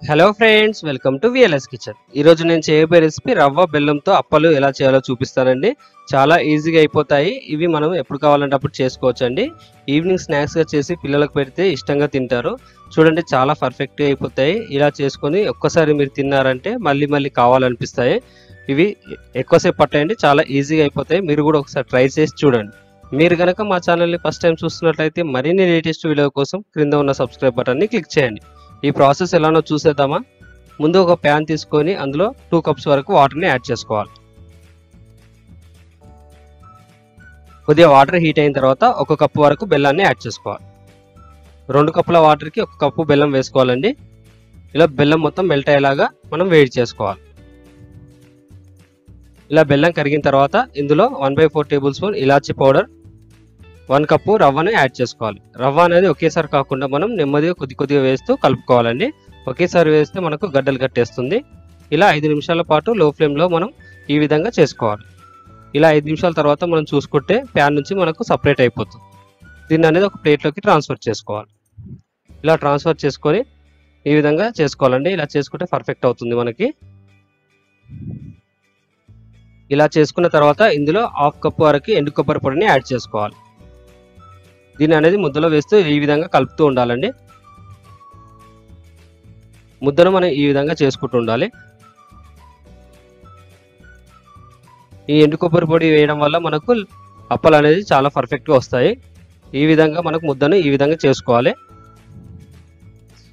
Hello friends, welcome to VLS kitchen. ఈరోజు నేను చేయబోయే రెసిపీ రవ్వ బెల్లంతో అప్పలు ఎలా చేయాలో చూపిస్తానండి. చాలా ఈజీగా అయిపోతాయి. ఇవి మనం ఎప్పుడు కావాలంటే అప్పుడు చేసుకోవచ్చండి. ఈవినింగ్ స్నాక్స్గా చేసి పిల్లలకు పెడితే ఇష్టంగా తింటారు. చూడండి, చాలా పర్ఫెక్ట్గా అయిపోతాయి. ఇలా చేసుకొని ఒక్కసారి మీరు తిన్నారంటే మళ్ళీ మళ్ళీ కావాలనిపిస్తాయి. ఇవి ఎక్కువసేపు పట్టాయండి, చాలా ఈజీగా అయిపోతాయి. మీరు కూడా ఒకసారి ట్రై చేసి చూడండి. మీరు కనుక మా ఛానల్ని ఫస్ట్ టైం చూస్తున్నట్లయితే మరిన్ని లేటెస్ట్ వీడియో కోసం క్రింద ఉన్న సబ్స్క్రైబ్ బటన్ని క్లిక్ చేయండి. ఈ ప్రాసెస్ ఎలానో చూసేద్దామా. ముందు ఒక ప్యాన్ తీసుకొని అందులో 2 కప్స్ వరకు వాటర్ని యాడ్ చేసుకోవాలి. కొద్దిగా వాటర్ హీట్ అయిన తర్వాత 1 కప్పు వరకు బెల్లాన్ని యాడ్ చేసుకోవాలి. 2 కప్పుల వాటర్కి 1 కప్పు బెల్లం వేసుకోవాలండి. ఇలా బెల్లం మొత్తం మెల్ట్ అయ్యేలాగా మనం వేడి చేసుకోవాలి. ఇలా బెల్లం కరిగిన తర్వాత ఇందులో 1/4 టేబుల్ స్పూన్ ఇలాచీ పౌడర్, 1 కప్పు రవ్వను యాడ్ చేసుకోవాలి. రవ్వ అనేది ఒకేసారి కాకుండా మనం నెమ్మదిగా కొద్దిగా వేస్తూ కలుపుకోవాలండి. ఒకేసారి వేస్తే మనకు గడ్డలు కట్టేస్తుంది. ఇలా 5 నిమిషాల పాటు లో ఫ్లేమ్లో మనం ఈ విధంగా చేసుకోవాలి. ఇలా 5 నిమిషాల తర్వాత మనం చూసుకుంటే ప్యాన్ నుంచి మనకు సపరేట్ అయిపోతుంది. దీన్ని అనేది ఒక ప్లేట్లోకి ట్రాన్స్ఫర్ చేసుకోవాలి. ఇలా ట్రాన్స్ఫర్ చేసుకొని ఈ విధంగా చేసుకోవాలండి. ఇలా చేసుకుంటే పర్ఫెక్ట్ అవుతుంది మనకి. ఇలా చేసుకున్న తర్వాత ఇందులో 1/2 కప్పు వరకు ఎండు కొబ్బరి పొడిని యాడ్ చేసుకోవాలి. దీన్ని అనేది ముద్దలో వేస్తూ ఈ విధంగా కలుపుతూ ఉండాలండి. ముద్దను మనం ఈ విధంగా చేసుకుంటూ ఉండాలి. ఈ ఎండు కొబ్బరి పొడి వేయడం వల్ల మనకు అప్పలు అనేది చాలా పర్ఫెక్ట్గా వస్తాయి. ఈ విధంగా మనకు ముద్దను ఈ విధంగా చేసుకోవాలి.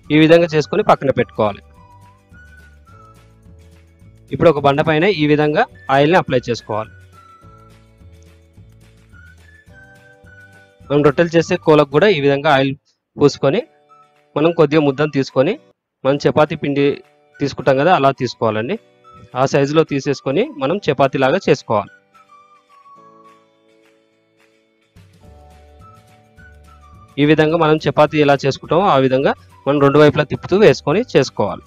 ఈ విధంగా చేసుకొని పక్కన పెట్టుకోవాలి. ఇప్పుడు ఒక బండ పైన ఈ విధంగా ఆయిల్ని అప్లై చేసుకోవాలి. మనం రొట్టెలు చేసే కోలకు కూడా ఈ విధంగా ఆయిల్ పూసుకొని మనం కొద్దిగా ముద్దను తీసుకొని మనం చపాతీ పిండి తీసుకుంటాం కదా, అలా తీసుకోవాలండి. ఆ సైజులో తీసేసుకొని మనం చపాతీ లాగా చేసుకోవాలి. ఈ విధంగా మనం చపాతీ ఎలా చేసుకుంటామో ఆ విధంగా మనం 2 వైపులా తిప్పుతూ వేసుకొని చేసుకోవాలి.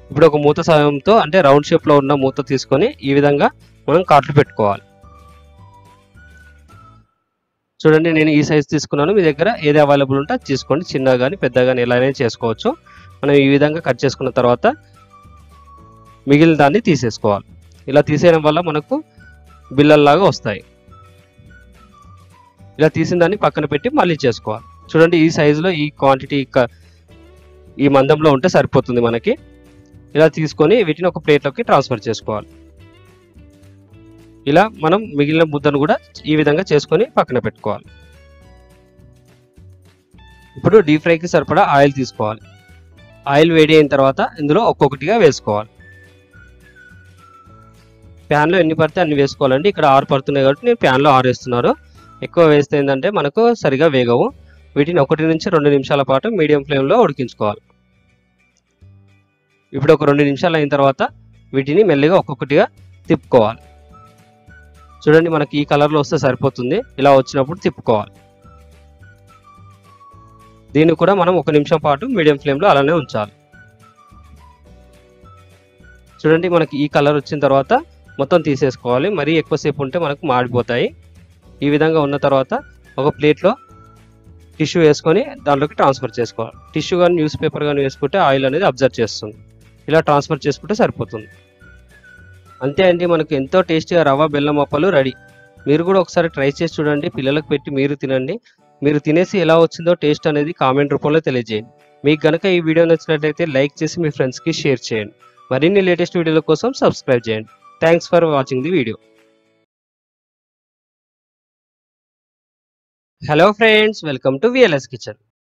ఇప్పుడు ఒక మూత సాయంతో అంటే రౌండ్ షేప్లో ఉన్న మూత తీసుకొని ఈ విధంగా మనం కాట్లు పెట్టుకోవాలి. చూడండి, నేను ఈ సైజ్ తీసుకున్నాను. మీ దగ్గర ఏది అవైలబుల్ ఉంటే అది తీసుకోండి. చిన్నగా కానీ పెద్దగా కానీ ఎలానే చేసుకోవచ్చు. మనం ఈ విధంగా కట్ చేసుకున్న తర్వాత మిగిలిన దాన్ని తీసేసుకోవాలి. ఇలా తీసేయడం వల్ల మనకు బిల్లల్లాగా వస్తాయి. ఇలా తీసిన దాన్ని పక్కన పెట్టి మళ్ళీ చేసుకోవాలి. చూడండి, ఈ సైజులో ఈ క్వాంటిటీ ఈ మందంలో ఉంటే సరిపోతుంది మనకి. ఇలా తీసుకొని వీటిని ఒక ప్లేట్లోకి ట్రాన్స్ఫర్ చేసుకోవాలి. ఇలా మనం మిగిలిన ముద్దను కూడా ఈ విధంగా చేసుకొని పక్కన పెట్టుకోవాలి. ఇప్పుడు డీప్ ఫ్రైకి సరిపడా ఆయిల్ తీసుకోవాలి. ఆయిల్ వేడి అయిన తర్వాత ఇందులో ఒక్కొక్కటిగా వేసుకోవాలి. ప్యాన్లో ఎన్ని పడితే అన్ని వేసుకోవాలండి. ఇక్కడ 6 పడుతున్నాయి కాబట్టి నేను ప్యాన్లో 6 వేస్తున్నాను. ఎక్కువ వేస్తే ఏంటంటే మనకు సరిగా వేగవు. వీటిని 1 నుంచి 2 నిమిషాల పాటు మీడియం ఫ్లేమ్లో ఉడికించుకోవాలి. ఇప్పుడు ఒక 2 నిమిషాలు అయిన తర్వాత వీటిని మెల్లిగా ఒక్కొక్కటిగా తిప్పుకోవాలి. చూడండి, మనకి ఈ కలర్లో వస్తే సరిపోతుంది. ఇలా వచ్చినప్పుడు తిప్పుకోవాలి. దీన్ని కూడా మనం 1 నిమిషం పాటు మీడియం ఫ్లేమ్లో అలానే ఉంచాలి. చూడండి, మనకి ఈ కలర్ వచ్చిన తర్వాత మొత్తం తీసేసుకోవాలి. మరీ ఎక్కువసేపు ఉంటే మనకు మాడిపోతాయి. ఈ విధంగా ఉన్న తర్వాత ఒక ప్లేట్లో టిష్యూ వేసుకొని దాంట్లోకి ట్రాన్స్ఫర్ చేసుకోవాలి. టిష్యూ కానీ న్యూస్ పేపర్ కానీ వేసుకుంటే ఆయిల్ అనేది అబ్జర్వ్ చేస్తుంది. ఇలా ట్రాన్స్ఫర్ చేసుకుంటే సరిపోతుంది. అంతే అండి, మనకు ఎంతో టేస్టీగా రవ్వ బెల్లం అప్పలు రెడీ. మీరు కూడా ఒకసారి ట్రై చేసి చూడండి. పిల్లలకు పెట్టి మీరు తినండి. మీరు తినేసి ఎలా వచ్చిందో టేస్ట్ అనేది కామెంట్ రూపంలో తెలియజేయండి. మీకు కనుక ఈ వీడియో నచ్చినట్లయితే లైక్ చేసి మీ ఫ్రెండ్స్కి షేర్ చేయండి. మరిన్ని లేటెస్ట్ వీడియోల కోసం సబ్స్క్రైబ్ చేయండి. Thanks for watching the video. Hello friends, welcome to VLS kitchen.